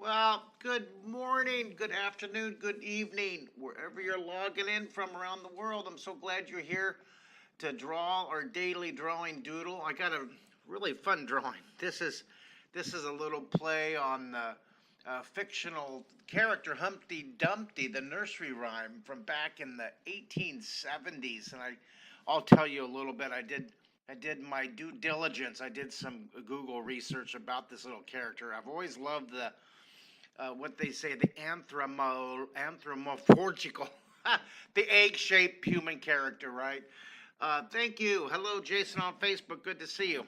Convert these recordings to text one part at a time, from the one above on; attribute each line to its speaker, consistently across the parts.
Speaker 1: Well, good morning, good afternoon, good evening, wherever you're logging in from around the world. I'm so glad you're here to draw our daily drawing doodle. I got a really fun drawing. This is a little play on the fictional character Humpty Dumpty, the nursery rhyme from back in the 1870s, and I'll tell you a little bit. I did my due diligence. I did some Google research about this little character. I've always loved the what they say, the anthropomorphical, the egg-shaped human character, right? Thank you. Hello, Jason on Facebook. Good to see you.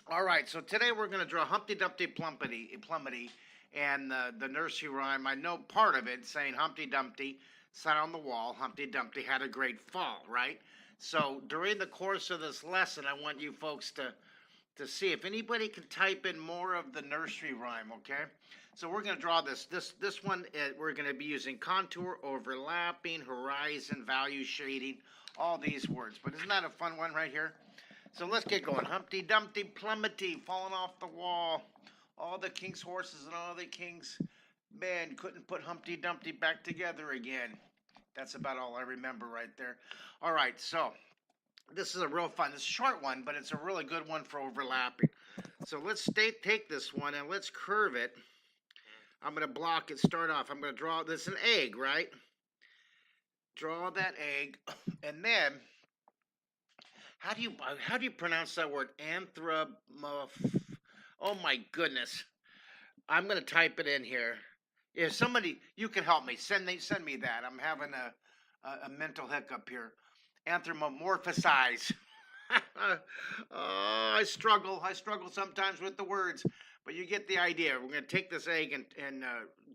Speaker 1: All right, so today we're going to draw Humpty Dumpty Plumity, and the nursery rhyme. I know part of it saying Humpty Dumpty sat on the wall. Humpty Dumpty had a great fall, right? So during the course of this lesson, I want you folks to see if anybody can type in more of the nursery rhyme, okay? So we're going to draw this one. We're going to be using contour, overlapping, horizon, value shading, all these words. But isn't that a fun one right here? So let's get going. Humpty Dumpty Plumity falling off the wall. All the king's horses and all the king's men couldn't put Humpty Dumpty back together again. That's about all I remember right there. All right, so this is a real fun. It's a short one, but it's a really good one for overlapping. So let's take this one and let's curve it. I'm going to block it. Start off. I'm going to draw this an egg, right? Draw that egg, and then how do you pronounce that word? Oh my goodness! I'm going to type it in here. If somebody, you can help me. Send me that. I'm having a mental hiccup here. Anthropomorphize. Oh, I struggle sometimes with the words, but you get the idea. We're going to take this egg and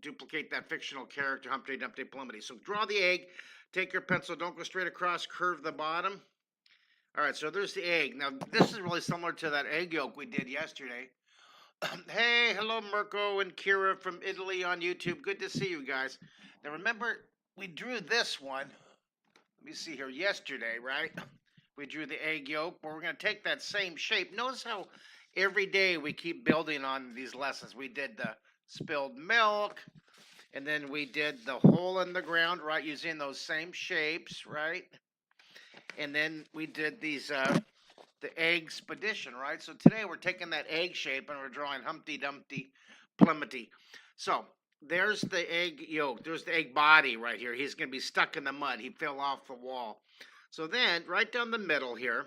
Speaker 1: duplicate that fictional character, Humpty Dumpty Plumity. So draw the egg, take your pencil, don't go straight across, curve the bottom. All right, so there's the egg. Now, this is really similar to that egg yolk we did yesterday. Hey, hello, Mirko and Kira from Italy on YouTube. Good to see you guys. Now, remember, we drew this one. Let me see here, yesterday, right? We drew the egg yolk, but we're going to take that same shape. Notice how every day we keep building on these lessons. We did the spilled milk, and then we did the hole in the ground, right, using those same shapes, right? And then we did these, the egg expedition, right? So today we're taking that egg shape and we're drawing Humpty Dumpty Plumity. So there's the egg yolk. There's the egg body right here. He's going to be stuck in the mud. He fell off the wall. So then, right down the middle here,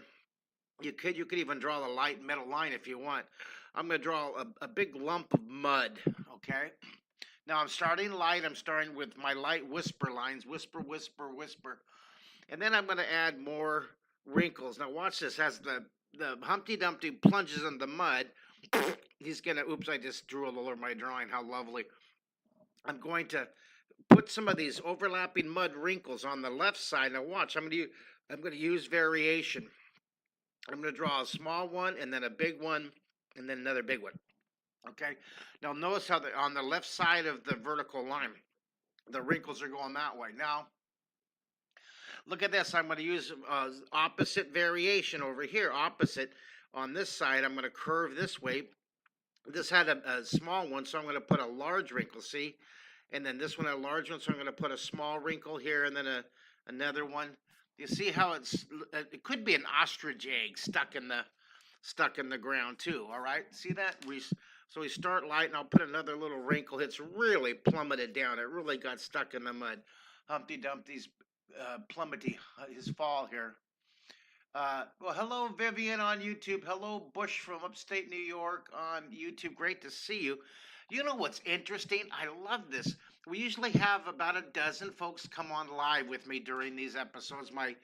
Speaker 1: you could even draw the light middle line if you want. I'm going to draw a big lump of mud, okay? Now I'm starting light. I'm starting with my light whisper lines. Whisper, whisper, whisper. And then I'm going to add more wrinkles. Now watch this. As the Humpty Dumpty plunges in the mud, he's going to, oops, I just drew all over my drawing. How lovely. I'm going to put some of these overlapping mud wrinkles on the left side. Now watch, I'm going to use variation. I'm going to draw a small one and then a big one and then another big one. Okay. Now notice how on the left side of the vertical line, the wrinkles are going that way. Now look at this. I'm going to use opposite variation over here. Opposite on this side. I'm going to curve this way. This had a small one, so I'm going to put a large wrinkle. See, and then this one a large one, so I'm going to put a small wrinkle here, and then another one. You see how it could be an ostrich egg stuck in the ground too. All right, see that? So we start light, and I'll put another little wrinkle. It's really plummeted down. It really got stuck in the mud. Humpty Dumpty's Plumity, his fall here. Well, hello, Vivian on YouTube. Hello, Bush from upstate New York on YouTube. Great to see you. You know what's interesting? I love this. We usually have about a dozen folks come on live with me during these episodes. My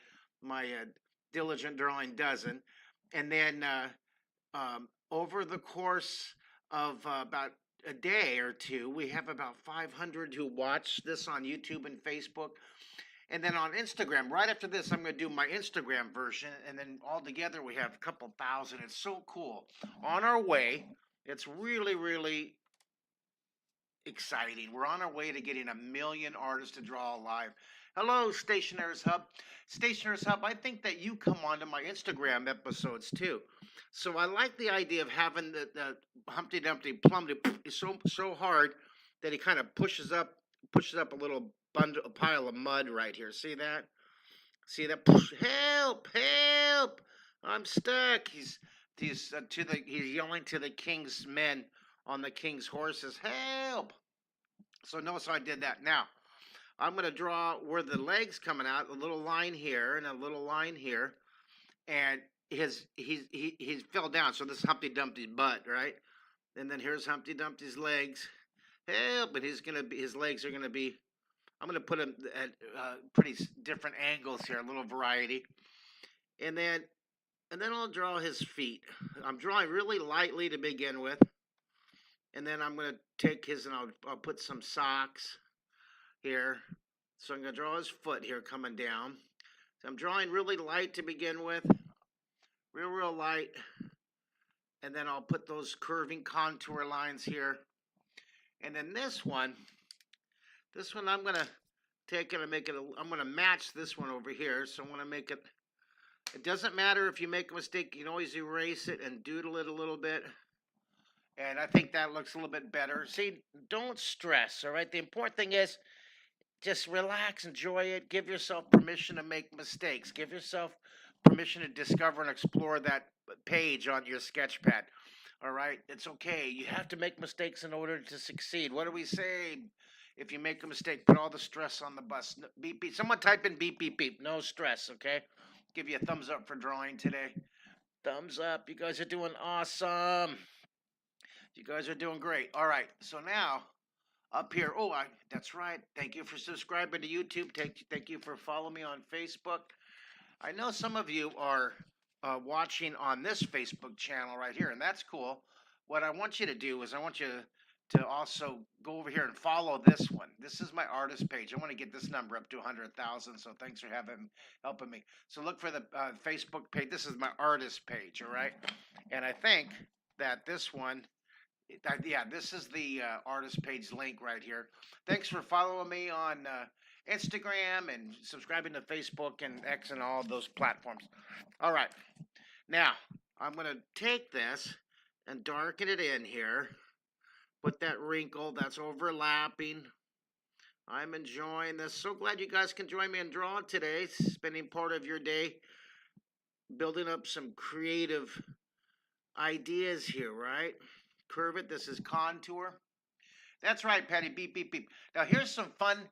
Speaker 1: diligent drawing dozen, and then over the course of about a day or two, we have about 500 who watch this on YouTube and Facebook. And then on Instagram, right after this, I'm going to do my Instagram version. And then all together, we have a couple thousand. It's so cool. On our way, it's really, really exciting. We're on our way to getting 1 million artists to draw live. Hello, Stationers Hub. Stationers Hub, I think that you come onto my Instagram episodes too. So I like the idea of having the Humpty Dumpty Plumity. It's so hard Then he kind of pushes up a little bundle, a pile of mud right here. See that? See that? Help! Help! I'm stuck. He's yelling to the king's men on the king's horses. Help! So notice how I did that. Now I'm gonna draw where the legs coming out, a little line here and a little line here, and he fell down. So this is Humpty Dumpty's butt, right? And then here's Humpty Dumpty's legs. Help! And his legs are gonna be. I'm gonna put them at pretty different angles here, a little variety, and then I'll draw his feet. I'm drawing really lightly to begin with, and then I'm gonna take his and I'll put some socks here. So I'm gonna draw his foot here coming down. So I'm drawing really light to begin with, real light, and then I'll put those curving contour lines here. And then this one I'm gonna take it and make it. I'm gonna match this one over here. So I'm gonna make it. It doesn't matter if you make a mistake. You can always erase it and doodle it a little bit. And I think that looks a little bit better. See, don't stress. All right. The important thing is just relax, enjoy it. Give yourself permission to make mistakes. Give yourself permission to discover and explore that page on your sketch pad. All right. It's okay. You have to make mistakes in order to succeed. What do we say? If you make a mistake, put all the stress on the bus. Beep, beep. Someone type in beep, beep, beep. No stress, okay? Give you a thumbs up for drawing today. Thumbs up. You guys are doing awesome. You guys are doing great. All right. So now, up here. Oh, that's right. Thank you for subscribing to YouTube. Thank you for following me on Facebook. I know some of you are watching on this Facebook channel right here, and that's cool. What I want you to do is I want you to also go over here and follow this one. This is my artist page. I want to get this number up to 100,000, so thanks for helping me. So look for the Facebook page. This is my artist page, all right? And I think that this one, yeah, this is the artist page link right here. Thanks for following me on Instagram and subscribing to Facebook and X and all those platforms. All right. Now, I'm going to take this and darken it in here. Put that wrinkle that's overlapping. I'm enjoying this. So glad you guys can join me in drawing today, spending part of your day building up some creative ideas here, right? Curve it. This is contour. That's right, Patty. Beep, beep, beep. Now here's some fun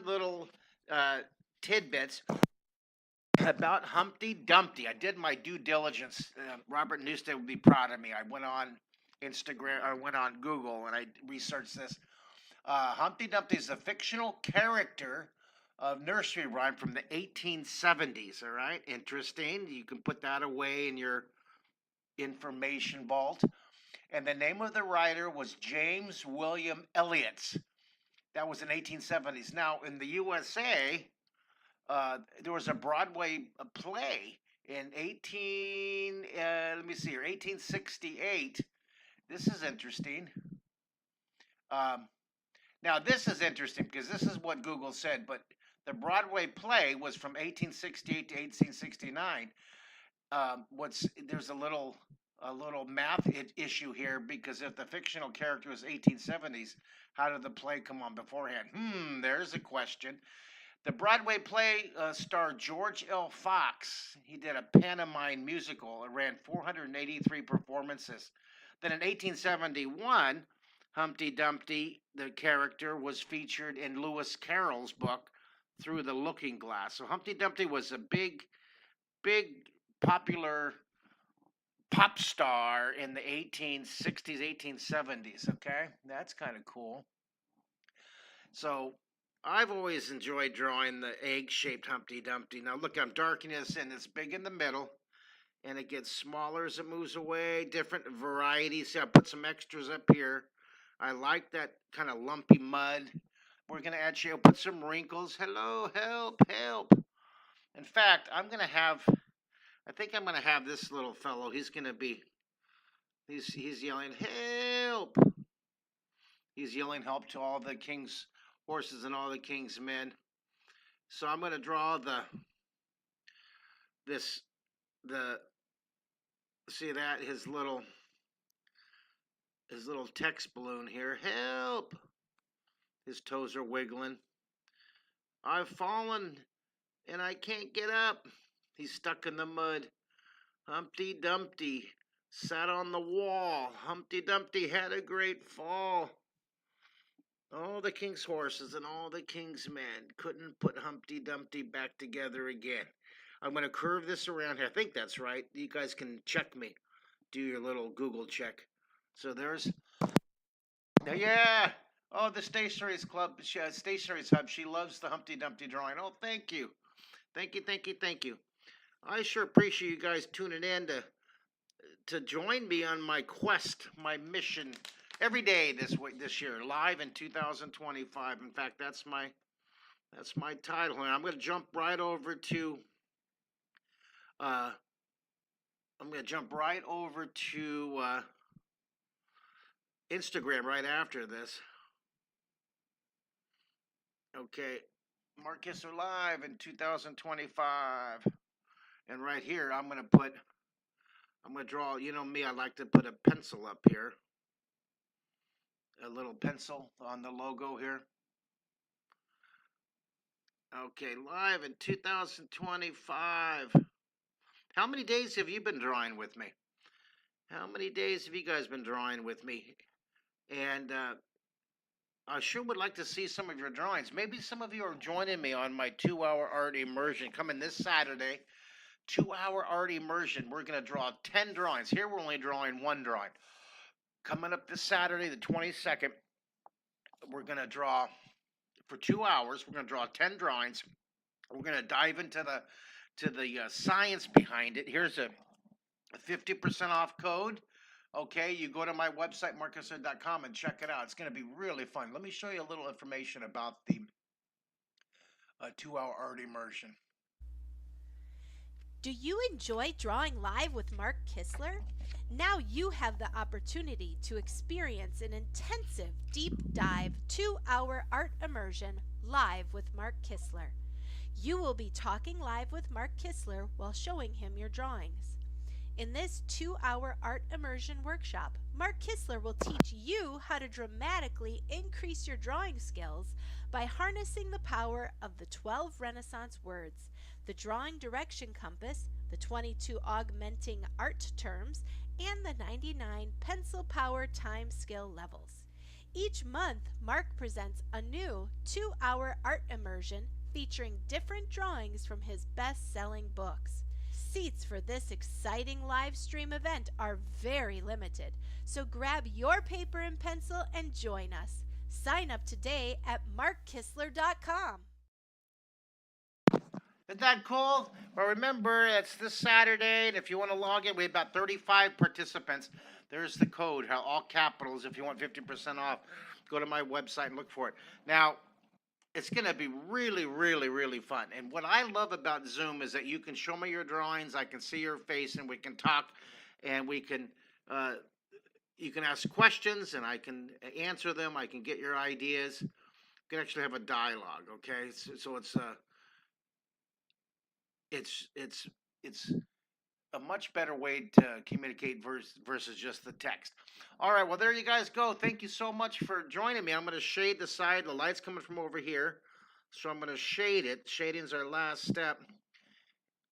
Speaker 1: little tidbits about Humpty Dumpty. I did my due diligence. Robert Newstead would be proud of me. I went on Instagram. I went on Google and I researched this. Humpty Dumpty is a fictional character of nursery rhyme from the 1870s. All right, interesting. You can put that away in your information vault. And the name of the writer was James William Eliot. That was in 1870s. Now in the USA, there was a Broadway play in 1868. This is interesting. Now this is interesting because this is what Google said, but the Broadway play was from 1868 to 1869. There's a little math issue here because if the fictional character was 1870s, how did the play come on beforehand? There's a question. The Broadway play starred George L. Fox. He did a pantomime musical. It ran 483 performances. Then in 1871, Humpty Dumpty, the character, was featured in Lewis Carroll's book, Through the Looking Glass. So Humpty Dumpty was a big popular pop star in the 1860s, 1870s, okay? That's kind of cool. So I've always enjoyed drawing the egg-shaped Humpty Dumpty. Now look, I'm darkening this in. It's big in the middle, and it gets smaller as it moves away. Different varieties. See, I put some extras up here. I like that kind of lumpy mud. We're going to actually put some wrinkles. Hello, help, help. In fact, I think I'm going to have this little fellow. He's yelling, help. He's yelling help to all the king's horses and all the king's men. So I'm going to draw see that, his little his little text balloon here. Help! His toes are wiggling. I've fallen and I can't get up. He's stuck in the mud. Humpty Dumpty sat on the wall. Humpty Dumpty had a great fall. All the king's horses and all the king's men couldn't put Humpty Dumpty back together again. I'm going to curve this around here. I think that's right. You guys can check me. Do your little Google check. So there's... Yeah! Oh, the Stationery's Club, Stationery's Hub. She loves the Humpty Dumpty drawing. Oh, thank you. Thank you, thank you, thank you. I sure appreciate you guys tuning in to join me on my quest, my mission, every day this year, live in 2025. In fact, that's my title. And I'm going to jump right over to Instagram right after this. Okay, Mark Kistler live in 2025, and right here I'm going to draw. You know me, I like to put a pencil up here. A little pencil on the logo here. Okay, live in 2025. How many days have you been drawing with me? How many days have you guys been drawing with me? And I sure would like to see some of your drawings. Maybe some of you are joining me on my 2-hour art immersion coming this Saturday. 2-hour art immersion. We're going to draw 10 drawings. Here we're only drawing one drawing. Coming up this Saturday, the 22nd, we're going to draw for 2 hours. We're going to draw 10 drawings. We're going to dive into the science behind it. Here's a 50% off code. Okay, you go to my website, markisser.com, and check it out. It's going to be really fun. Let me show you a little information about the 2-hour art immersion.
Speaker 2: Do you enjoy drawing live with Mark Kistler? Now you have the opportunity to experience an intensive, deep dive 2-hour art immersion live with Mark Kistler. You will be talking live with Mark Kistler while showing him your drawings. In this 2-hour art immersion workshop, Mark Kistler will teach you how to dramatically increase your drawing skills by harnessing the power of the 12 Renaissance words, the drawing direction compass, the 22 augmenting art terms, and the 99 pencil power time skill levels. Each month, Mark presents a new 2-hour art immersion featuring different drawings from his best-selling books. Seats for this exciting live stream event are very limited, so grab your paper and pencil and join us. Sign up today at markkistler.com.
Speaker 1: Isn't that cool? Well, remember, it's this Saturday, and if you want to log in, we have about 35 participants. There's the code, all capitals. If you want 50% off, go to my website and look for it. Now, it's going to be really, really, really fun. And what I love about Zoom is that you can show me your drawings, I can see your face, and we can talk, and we can, you can ask questions, and I can answer them. I can get your ideas. You can actually have a dialogue, okay? So it's a much better way to communicate versus just the text. All right, well, there you guys go. Thank you so much for joining me. I'm going to shade the side. The light's coming from over here, so I'm going to shade it. Shading's our last step.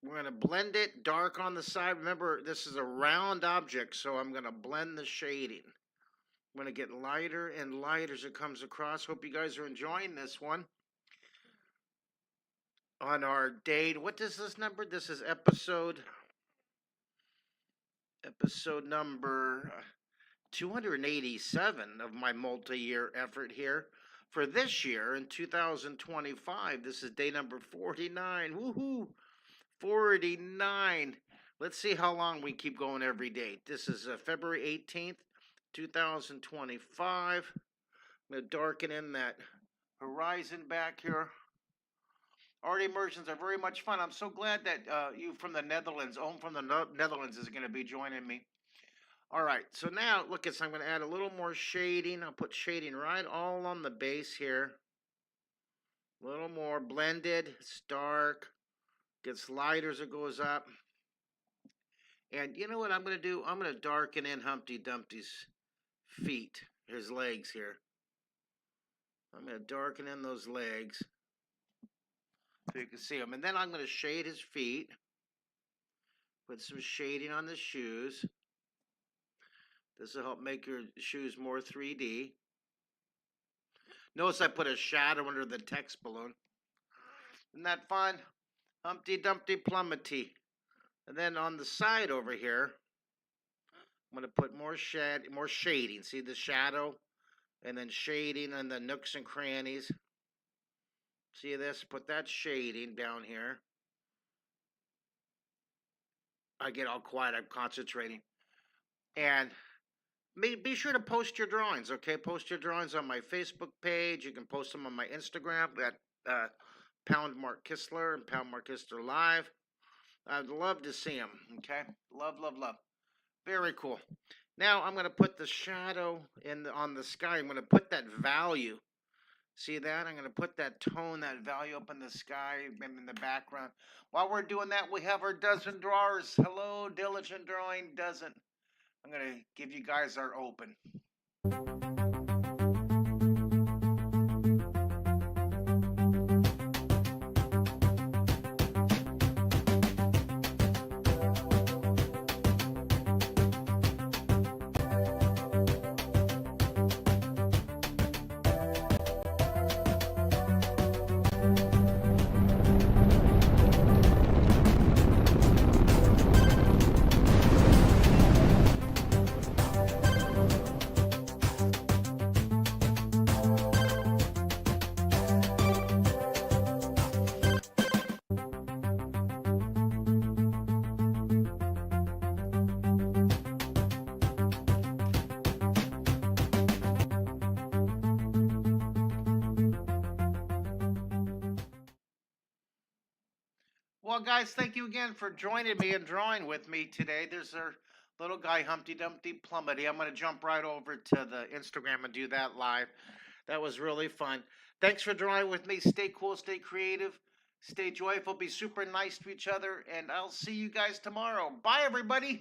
Speaker 1: We're going to blend it dark on the side. Remember, this is a round object, so I'm going to blend the shading. I'm going to get lighter and lighter as it comes across. Hope you guys are enjoying this one. On our date, what is this number? This is episode number 287 of my multi-year effort here. For this year, in 2025, this is day number 49. Woohoo! 49. Let's see how long we keep going every day. This is February 18th, 2025. I'm going to darken in that horizon back here. Art immersions are very much fun. I'm so glad that you from the Netherlands, Oom from the Netherlands, is going to be joining me. All right, so now, look, I'm going to add a little more shading. I'll put shading right all on the base here. A little more blended. It's dark. Gets lighter as it goes up. And you know what I'm going to do? I'm going to darken in Humpty Dumpty's feet, his legs here. I'm going to darken in those legs so you can see them. And then I'm going to shade his feet. Put some shading on the shoes. This will help make your shoes more 3D. Notice I put a shadow under the text balloon. Isn't that fun? Humpty, Dumpty, Plumity. And then on the side over here, I'm going to put more shading. See the shadow? And then shading on the nooks and crannies. See this? Put that shading down here. I get all quiet. I'm concentrating. And be sure to post your drawings, okay? Post your drawings on my Facebook page. You can post them on my Instagram at Pound Mark Kistler and Pound Mark Kistler Live. I'd love to see them, okay? Love, love, love. Very cool. Now I'm going to put the shadow on the sky. I'm going to put that value. See that? I'm going to put that tone, that value up in the sky and in the background. While we're doing that, we have our dozen drawers. Hello, Diligent Drawing Dozen. I'm going to give you guys our open. Well, guys, thank you again for joining me and drawing with me today. There's our little guy, Humpty Dumpty Plumity. I'm going to jump right over to the Instagram and do that live. That was really fun. Thanks for drawing with me. Stay cool, stay creative, stay joyful, be super nice to each other, and I'll see you guys tomorrow. Bye, everybody.